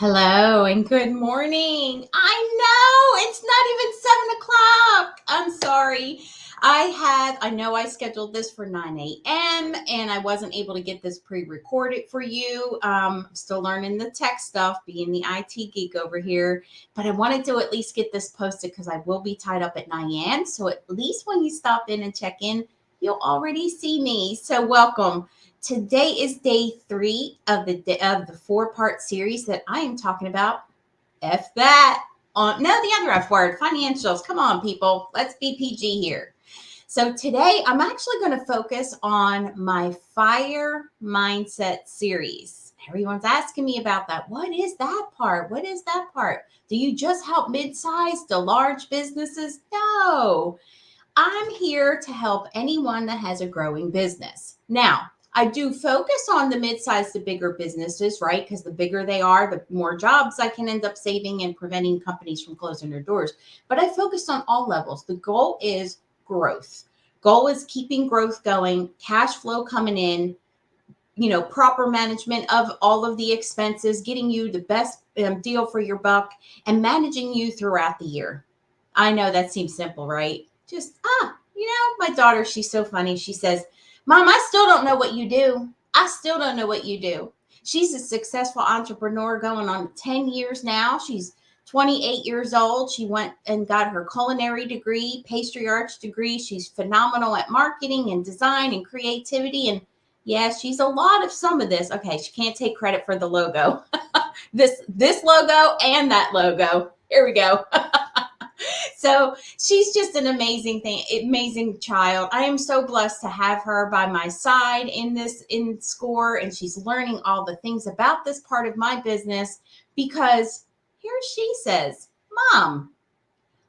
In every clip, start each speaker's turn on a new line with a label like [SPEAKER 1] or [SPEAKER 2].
[SPEAKER 1] Hello and good morning. I know it's not even 7 o'clock. I'm sorry. I know I scheduled this for 9 a.m. and I wasn't able to get this pre-recorded for you. I'm still learning the tech stuff, being the IT geek over here. But I wanted to at least get this posted because I will be tied up at 9 a.m. So at least when you stop in and check in, you'll already see me. So welcome. Today is day 3 of the 4-part series that I am talking about. F that. The other F word, financials. Come on, people. Let's be PG here. So today I'm actually going to focus on my fire mindset series. Everyone's asking me about that. What is that part? What is that part? Do you just help mid-sized to large businesses? No. I'm here to help anyone that has a growing business. Now, I do focus on the mid-sized to bigger businesses, right? Because the bigger they are, the more jobs I can end up saving and preventing companies from closing their doors. But I focus on all levels. The goal is growth. Goal is keeping growth going, cash flow coming in, proper management of all of the expenses, getting you the best deal for your buck, and managing you throughout the year. I know that seems simple, right? My daughter, she's so funny. She says, Mom, I still don't know what you do. I still don't know what you do. She's a successful entrepreneur going on 10 years now. She's 28 years old. She went and got her culinary degree, pastry arts degree. She's phenomenal at marketing and design and creativity. And yeah, she's a lot of some of this. Okay, she can't take credit for the logo. this logo and that logo. Here we go. So she's just an amazing child. I am so blessed to have her by my side in SCORE, and she's learning all the things about this part of my business because here she says, Mom,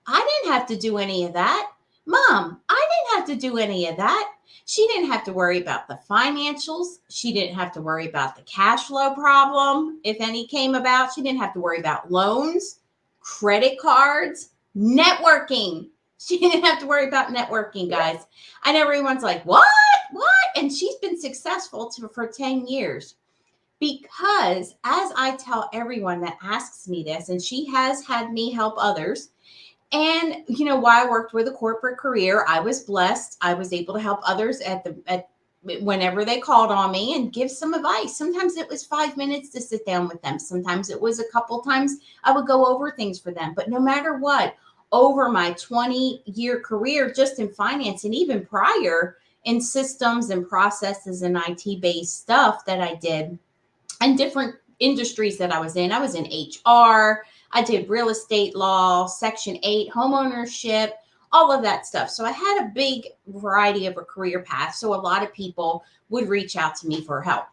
[SPEAKER 1] I didn't have to do any of that. Mom, I didn't have to do any of that. She didn't have to worry about the financials. She didn't have to worry about the cash flow problem, if any came about. She didn't have to worry about loans, credit cards, networking. She didn't have to worry about networking, guys. I know everyone's like, what? And she's been successful for 10 years because as I tell everyone that asks me this, and she has had me help others, and while I worked with a corporate career, I was blessed. I was able to help others at whenever they called on me and give some advice. Sometimes it was 5 minutes to sit down with them. Sometimes it was a couple times I would go over things for them. But no matter what, over my 20-year career, just in finance and even prior in systems and processes and IT-based stuff that I did and different industries that I was in HR, I did real estate law, Section 8, homeownership, all of that stuff. So I had a big variety of a career path. So a lot of people would reach out to me for help.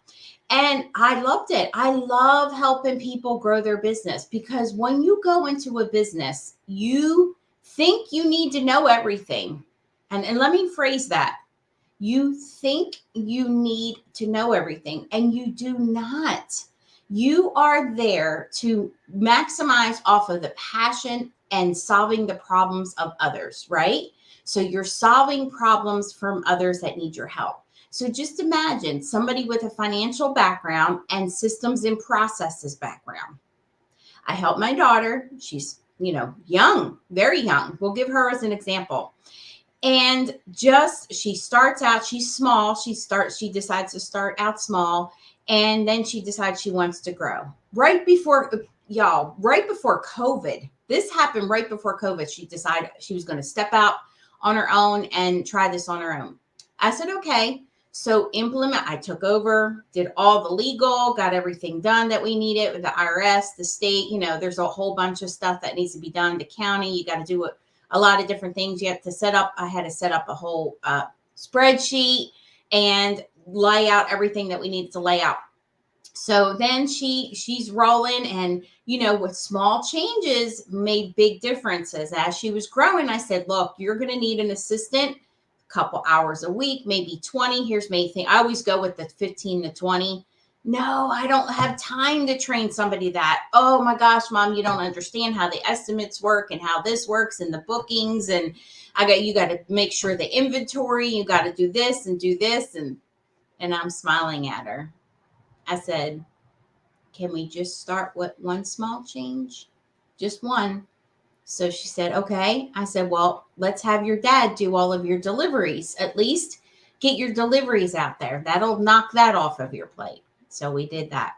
[SPEAKER 1] And I loved it. I love helping people grow their business because when you go into a business, you think you need to know everything. And let me phrase that. You think you need to know everything, and you do not. You are there to maximize off of the passion and solving the problems of others, right? So you're solving problems from others that need your help. So just imagine somebody with a financial background and systems and processes background. I help my daughter. She's, young, very young. We'll give her as an example. And she starts out, she's small. She decides to start out small. And then she decides she wants to grow. Right before COVID, this happened right before COVID. She decided she was going to step out on her own and try this on her own. I said, okay. So I took over, did all the legal, got everything done that we needed with the IRS, the state. There's a whole bunch of stuff that needs to be done. The county, you got to do a lot of different things you have to set up. I had to set up a whole spreadsheet and lay out everything that we needed to lay out. So then she's rolling, and with small changes made big differences. As she was growing, I said, look, you're going to need an assistant a couple hours a week, maybe 20. Here's my thing. I always go with the 15 to 20. No, I don't have time to train somebody that. Oh my gosh, Mom, you don't understand how the estimates work and how this works and the bookings. And you got to make sure the inventory, you got to do this and do this. And I'm smiling at her. I said, can we just start with one small change? Just one. So she said, okay. I said, well, let's have your dad do all of your deliveries. At least get your deliveries out there. That'll knock that off of your plate. So we did that.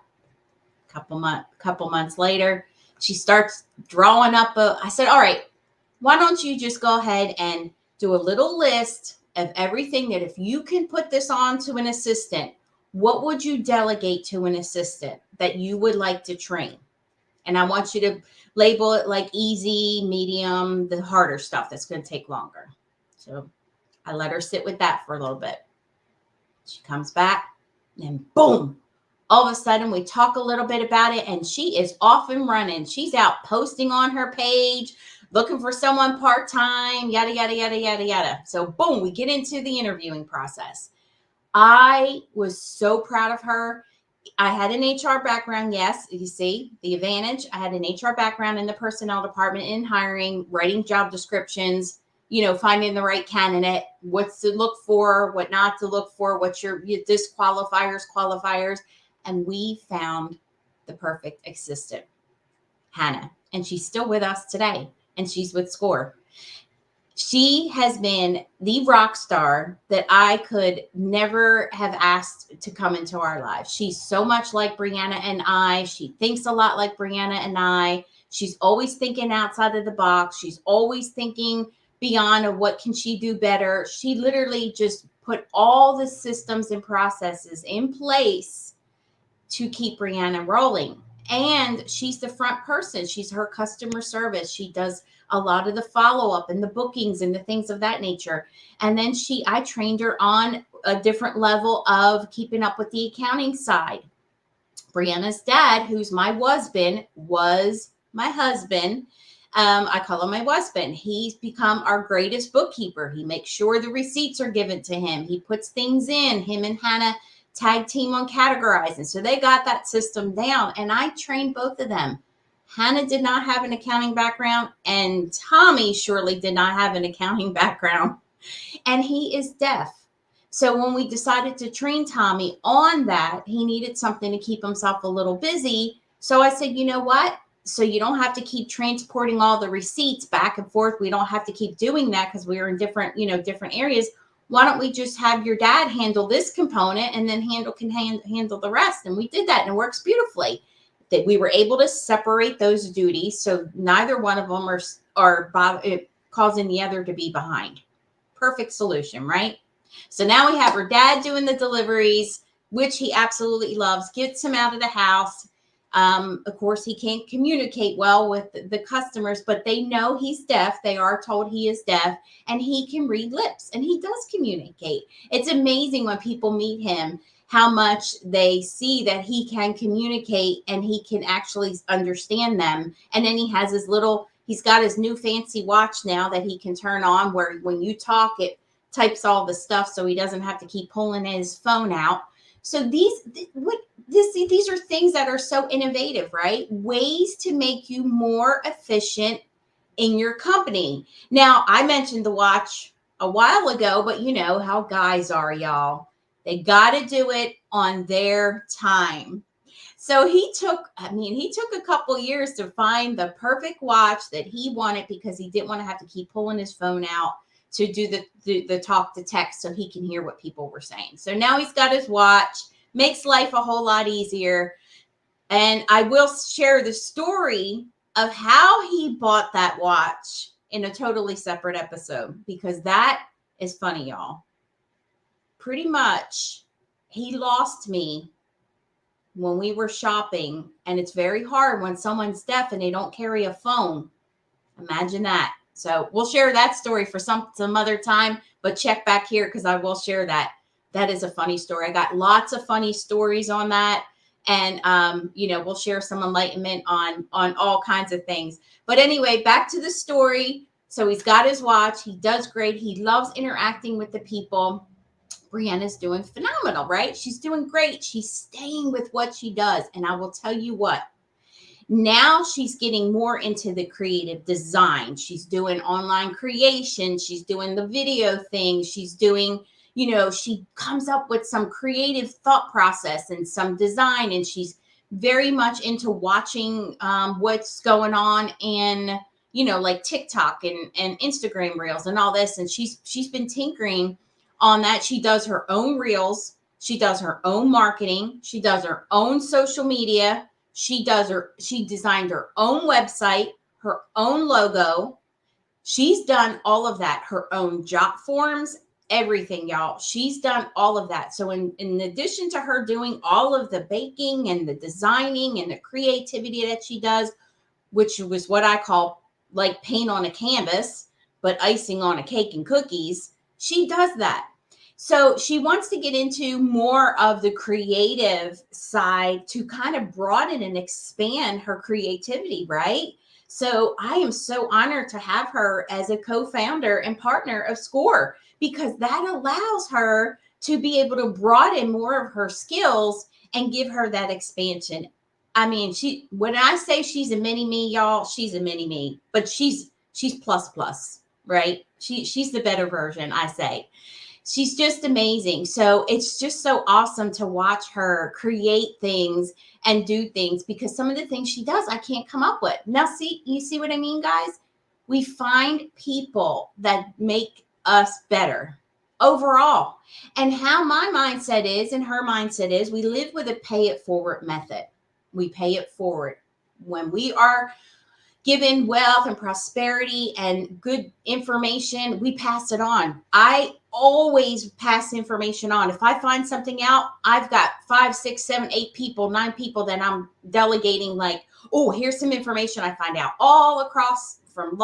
[SPEAKER 1] Couple months later, she starts drawing up I said, all right, why don't you just go ahead and do a little list of everything that if you can put this on to an assistant, what would you delegate to an assistant that you would like to train? And I want you to label it like easy, medium, the harder stuff that's going to take longer. So I let her sit with that for a little bit. She comes back and boom, all of a sudden we talk a little bit about it and she is off and running. She's out posting on her page, looking for someone part-time, yada, yada, yada, yada, yada. So boom, we get into the interviewing process. I was so proud of her. I had an HR background. Yes, you see the advantage. I had an HR background in the personnel department, in hiring, writing job descriptions, finding the right candidate, what's to look for, what not to look for, what's your disqualifiers, qualifiers. And we found the perfect assistant, Hannah. And she's still with us today. And she's with SCORE. She has been the rock star that I could never have asked to come into our lives. She's so much like Brianna and I. She thinks a lot like Brianna and I. She's always thinking outside of the box. She's always thinking beyond of what can she do better. She literally just put all the systems and processes in place to keep Brianna rolling. And she's the front person. She's her customer service. She does a lot of the follow-up and the bookings and the things of that nature. And then I trained her on a different level of keeping up with the accounting side. Brianna's dad, who's my husband, was my husband. I call him my husband. He's become our greatest bookkeeper. He makes sure the receipts are given to him. He puts things in. Him and Hannah tag team on categorizing. So they got that system down. And I trained both of them. Hannah did not have an accounting background, and Tommy surely did not have an accounting background. And he is deaf. So when we decided to train Tommy on that, he needed something to keep himself a little busy. So I said, you know what? So you don't have to keep transporting all the receipts back and forth. We don't have to keep doing that because we are in different areas. Why don't we just have your dad handle this component and then handle the rest? And we did that, and it works beautifully. That we were able to separate those duties, so neither one of them are causing the other to be behind. Perfect solution, right? So now we have her dad doing the deliveries, which he absolutely loves, gets him out of the house. Of course, he can't communicate well with the customers, but they know he's deaf. They are told he is deaf, and he can read lips, and he does communicate. It's amazing when people meet him, how much they see that he can communicate and he can actually understand them. And then he's got his new fancy watch now that he can turn on where when you talk, it types all the stuff so he doesn't have to keep pulling his phone out. So these are things that are so innovative, right? Ways to make you more efficient in your company. Now, I mentioned the watch a while ago, but you know how guys are, y'all. They got to do it on their time. So he took a couple years to find the perfect watch that he wanted because he didn't want to have to keep pulling his phone out to do the talk to text so he can hear what people were saying. So now he's got his watch, makes life a whole lot easier. And I will share the story of how he bought that watch in a totally separate episode because that is funny, y'all. Pretty much, he lost me when we were shopping, and it's very hard when someone's deaf and they don't carry a phone. Imagine that. So we'll share that story for some other time, but check back here because I will share that. That is a funny story. I got lots of funny stories on that, and we'll share some enlightenment on all kinds of things. But anyway, back to the story. So he's got his watch. He does great. He loves interacting with the people. Brianna's doing phenomenal, right? She's doing great. She's staying with what she does. And I will tell you what, now she's getting more into the creative design. She's doing online creation. She's doing the video thing. She's doing, she comes up with some creative thought process and some design, and she's very much into watching what's going on in, like TikTok and Instagram reels and all this. And she's been tinkering on that. She does her own reels. She does her own marketing. She does her own social media. She designed her own website, her own logo. She's done all of that, her own job forms, everything, y'all. She's done all of that. So in addition to her doing all of the baking and the designing and the creativity that she does, which was what I call like paint on a canvas, but icing on a cake and cookies, she does that. So she wants to get into more of the creative side to kind of broaden and expand her creativity, right? So I am so honored to have her as a co-founder and partner of SCORE, because that allows her to be able to broaden more of her skills and give her that expansion. I mean, when I say she's a mini me, y'all, she's a mini me, but she's plus plus, right? She's the better version, I say. She's just amazing. So it's just so awesome to watch her create things and do things, because some of the things she does, I can't come up with. Now, you see what I mean, guys? We find people that make us better overall. And how my mindset is and her mindset is, we live with a pay it forward method. We pay it forward. When we are given wealth and prosperity and good information, we pass it on. I always pass information on. If I find something out, I've got 5, 6, 7, 8 people, 9 people that I'm delegating, like, oh, here's some information I find out all across from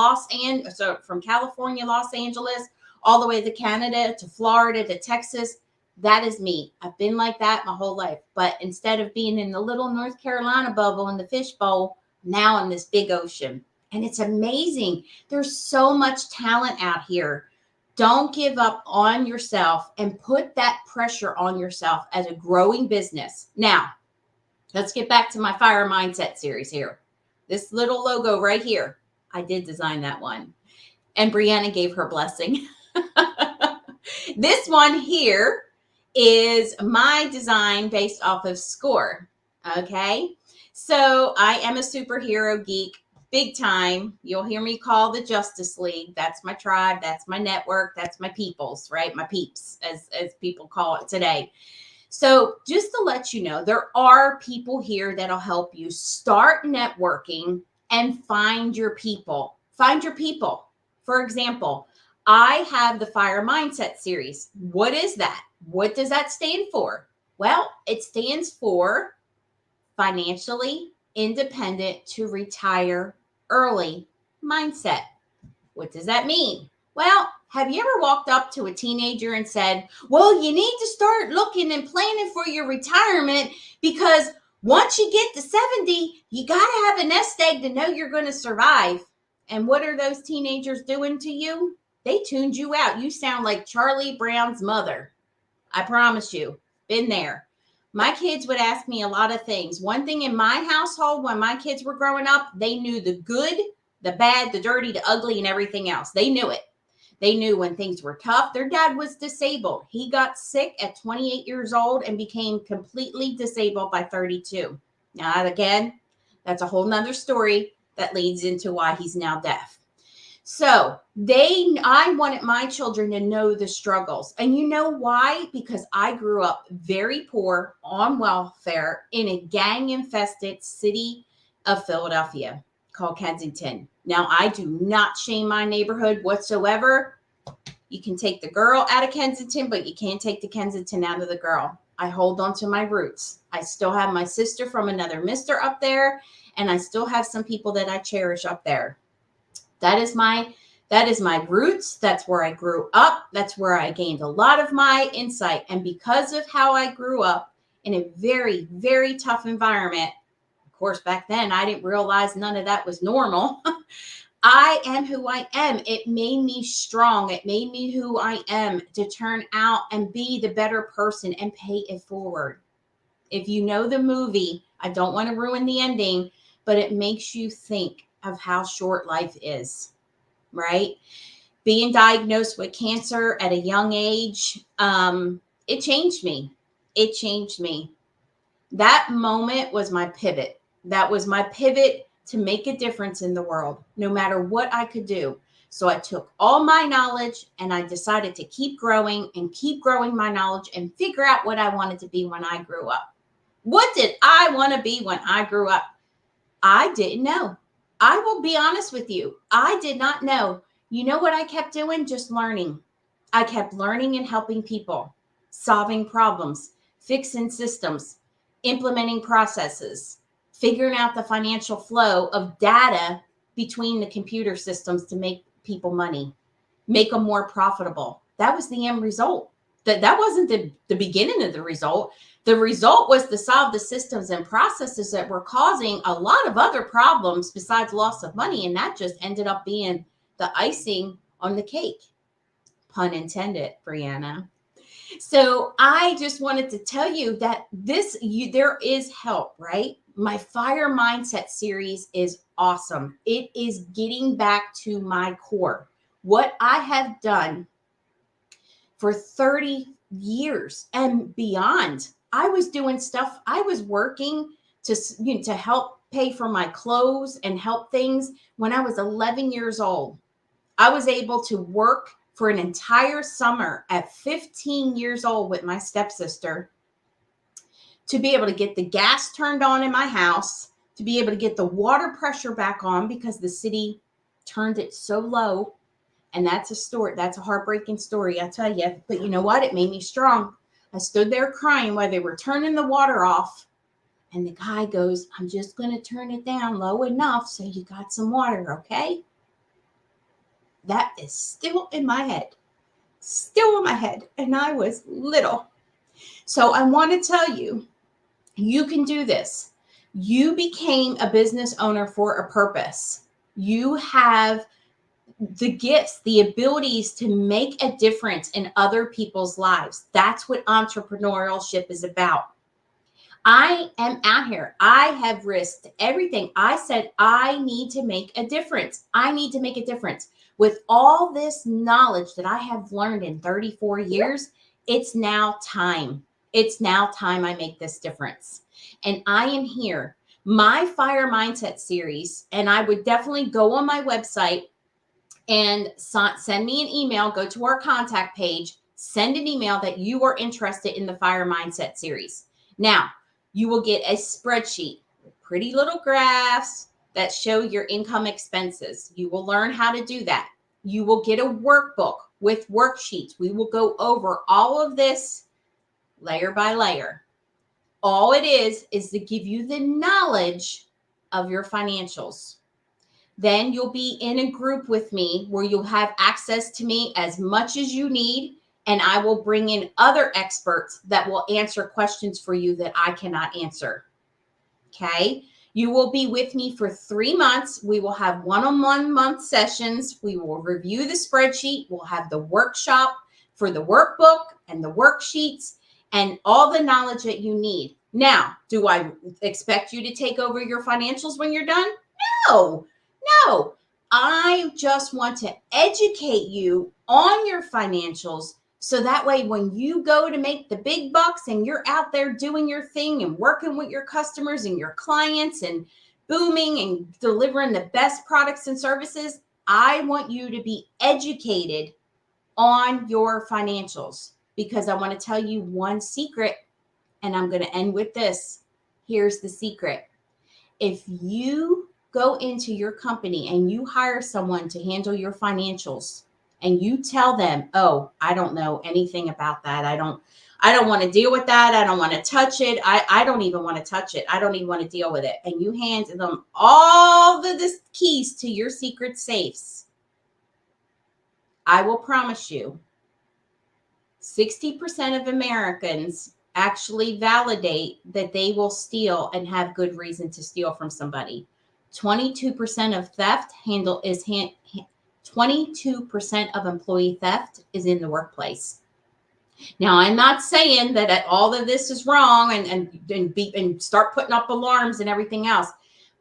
[SPEAKER 1] California, Los Angeles, all the way to Canada, to Florida, to Texas. That is me. I've been like that my whole life. But instead of being in the little North Carolina bubble in the fishbowl, now in this big ocean. And it's amazing. There's so much talent out here. Don't give up on yourself and put that pressure on yourself as a growing business. Now, let's get back to my Fire Mindset series here. This little logo right here, I did design that one. And Brianna gave her blessing. This one here is my design based off of SCORE. Okay. So I am a superhero geek, big time. You'll hear me call the Justice League. That's my tribe. That's my network. That's my peoples, right? My peeps, as people call it today. So just to let you know, there are people here that'll help you start networking and find your people. Find your people. For example, I have the Fire Mindset series. What is that? What does that stand for? Well, it stands for financially independent to retire early mindset. What does that mean? Well, have you ever walked up to a teenager and said, well, you need to start looking and planning for your retirement, because once you get to 70, you got to have a nest egg to know you're going to survive. And what are those teenagers doing to you? They tuned you out. You sound like Charlie Brown's mother. I promise you. Been there. My kids would ask me a lot of things. One thing in my household, when my kids were growing up, they knew the good, the bad, the dirty, the ugly, and everything else. They knew it. They knew when things were tough. Their dad was disabled. He got sick at 28 years old and became completely disabled by 32. Now, again, that's a whole nother story that leads into why he's now deaf. So I wanted my children to know the struggles. And you know why? Because I grew up very poor on welfare in a gang-infested city of Philadelphia called Kensington. Now, I do not shame my neighborhood whatsoever. You can take the girl out of Kensington, but you can't take the Kensington out of the girl. I hold on to my roots. I still have my sister from another mister up there, and I still have some people that I cherish up there. That is my roots. That's where I grew up. That's where I gained a lot of my insight. And because of how I grew up in a very, very tough environment, of course, back then I didn't realize none of that was normal. I am who I am. It made me strong. It made me who I am to turn out and be the better person and pay it forward. If you know the movie, I don't want to ruin the ending, but it makes you think of how short life is, right? Being diagnosed with cancer at a young age, it changed me. It changed me. That moment was my pivot. That was my pivot to make a difference in the world, no matter what I could do. So I took all my knowledge and I decided to keep growing and keep growing my knowledge and figure out what I wanted to be when I grew up. What did I want to be when I grew up? I didn't know. I will be honest with you. I did not know. You know what I kept doing? Just learning. I kept learning and helping people, solving problems, fixing systems, implementing processes, figuring out the financial flow of data between the computer systems to make people money, make them more profitable. That was the end result. That wasn't the beginning of the result. The result was to solve the systems and processes that were causing a lot of other problems besides loss of money. And that just ended up being the icing on the cake. Pun intended, Brianna. So I just wanted to tell you that there is help, right? My fire mindset series is awesome. It is getting back to my core. What I have done for 30 years and beyond. I was doing stuff. I was working to help pay for my clothes and help things when I was 11 years old. I was able to work for an entire summer at 15 years old with my stepsister to be able to get the gas turned on in my house, to be able to get the water pressure back on because the city turned it so low. And that's a story. That's a heartbreaking story, I tell you. But you know what? It made me strong. I stood there crying while they were turning the water off. And the guy goes, I'm just going to turn it down low enough so you got some water, okay? That is still in my head. Still in my head. And I was little. So I want to tell you, you can do this. You became a business owner for a purpose. You have the gifts, the abilities to make a difference in other people's lives. That's what entrepreneurship is about. I am out here. I have risked everything. I said, I need to make a difference. I need to make a difference. With all this knowledge that I have learned in 34 years, it's now time. It's now time I make this difference. And I am here. My Fire Mindset series, and I would definitely go on my website and send me an email, go to our contact page, send an email that you are interested in the Fire Mindset series. Now, you will get a spreadsheet, pretty little graphs that show your income expenses. You will learn how to do that. You will get a workbook with worksheets. We will go over all of this layer by layer. All it is to give you the knowledge of your financials. Then you'll be in a group with me where you'll have access to me as much as you need. And I will bring in other experts that will answer questions for you that I cannot answer. Okay. You will be with me for 3 months. We will have one-on-one month sessions. We will review the spreadsheet. We'll have the workshop for the workbook and the worksheets and all the knowledge that you need. Now, do I expect you to take over your financials when you're done? No. No, I just want to educate you on your financials so that way when you go to make the big bucks and you're out there doing your thing and working with your customers and your clients and booming and delivering the best products and services, I want you to be educated on your financials because I want to tell you one secret, and I'm going to end with this. Here's the secret. If you go into your company and you hire someone to handle your financials and you tell them, oh, I don't know anything about that. I don't want to deal with that. I don't want to touch it. I don't even want to touch it. I don't even want to deal with it. And you hand them all the keys to your secret safes. I will promise you 60% of Americans actually validate that they will steal and have good reason to steal from somebody. 22% of theft 22% of employee theft is in the workplace. Now, I'm not saying that all of this is wrong and start putting up alarms and everything else.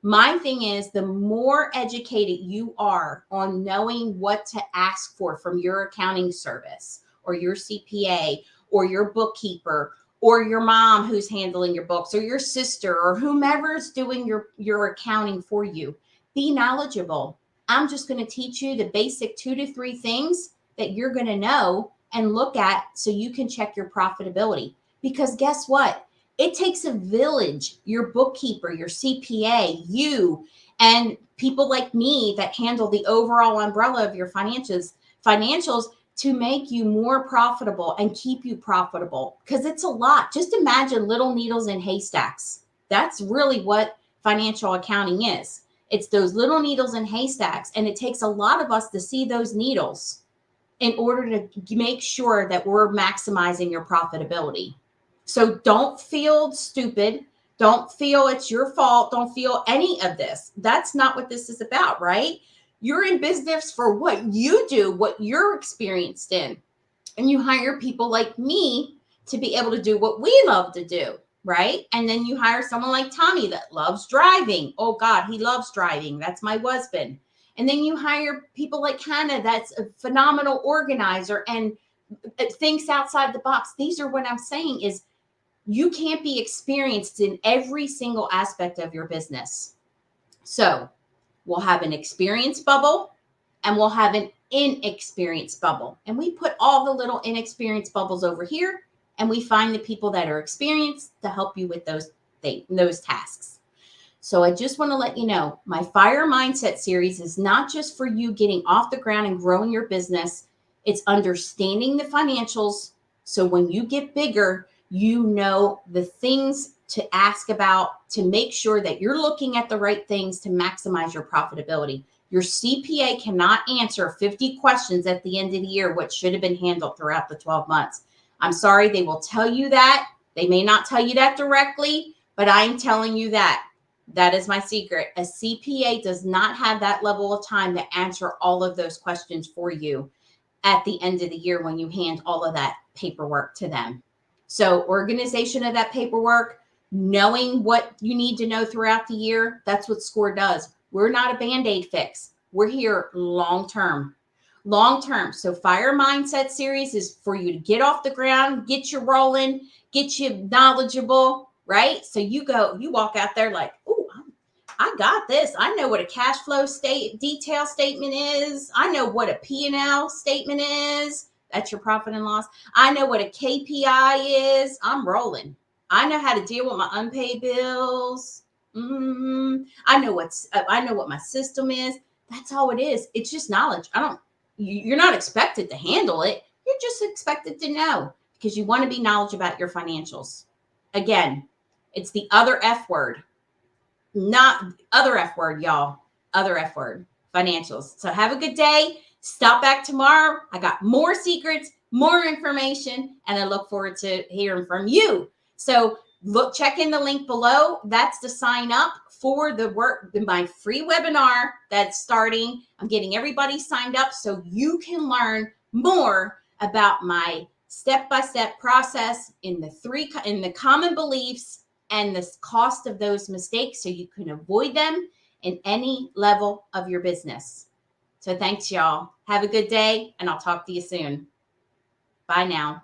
[SPEAKER 1] My thing is, the more educated you are on knowing what to ask for from your accounting service or your CPA or your bookkeeper or your mom who's handling your books, or your sister, or whomever's doing your accounting for you. Be knowledgeable. I'm just going to teach you the basic 2 to 3 things that you're going to know and look at so you can check your profitability. Because guess what? It takes a village, your bookkeeper, your CPA, you, and people like me that handle the overall umbrella of your financials to make you more profitable and keep you profitable, because it's a lot. Just imagine little needles in haystacks. That's really what financial accounting is. It's those little needles in haystacks, and it takes a lot of us to see those needles in order to make sure that we're maximizing your profitability. So don't feel stupid. Don't feel it's your fault. Don't feel any of this. That's not what this is about, right? You're in business for what you do, what you're experienced in. And you hire people like me to be able to do what we love to do, right? And then you hire someone like Tommy that loves driving. Oh God, he loves driving. That's my husband. And then you hire people like Hannah that's a phenomenal organizer and thinks outside the box. These are what I'm saying is you can't be experienced in every single aspect of your business. So we'll have an experience bubble and we'll have an inexperienced bubble. And we put all the little inexperienced bubbles over here, and we find the people that are experienced to help you with those tasks. So I just want to let you know, my Fire Mindset series is not just for you getting off the ground and growing your business. It's understanding the financials. So when you get bigger, you know the things to ask about to make sure that you're looking at the right things to maximize your profitability. Your CPA cannot answer 50 questions at the end of the year, what should have been handled throughout the 12 months. I'm sorry, they will tell you that. They may not tell you that directly, but I'm telling you that. That is my secret. A CPA does not have that level of time to answer all of those questions for you at the end of the year when you hand all of that paperwork to them. So organization of that paperwork, knowing what you need to know throughout the year, that's what SCORE does. We're not a Band-Aid fix. We're here long-term. Long-term. So Fire Mindset series is for you to get off the ground, get you rolling, get you knowledgeable, right? So you walk out there like, oh, I got this. I know what a cash flow detail statement is. I know what a P&L statement is. That's your profit and loss. I know what a KPI is. I'm rolling. I know how to deal with my unpaid bills. I know what my system is. That's all it is. It's just knowledge. You're not expected to handle it. You're just expected to know, because you want to be knowledgeable about your financials. Again, it's the other F word. Not other F word, y'all. Other F word, financials. So have a good day. Stop back tomorrow. I got more secrets, more information, and I look forward to hearing from you. So check in the link below. That's to sign up for my free webinar that's starting. I'm getting everybody signed up so you can learn more about my step-by-step process in the common beliefs and the cost of those mistakes so you can avoid them in any level of your business. So thanks, y'all. Have a good day, and I'll talk to you soon. Bye now.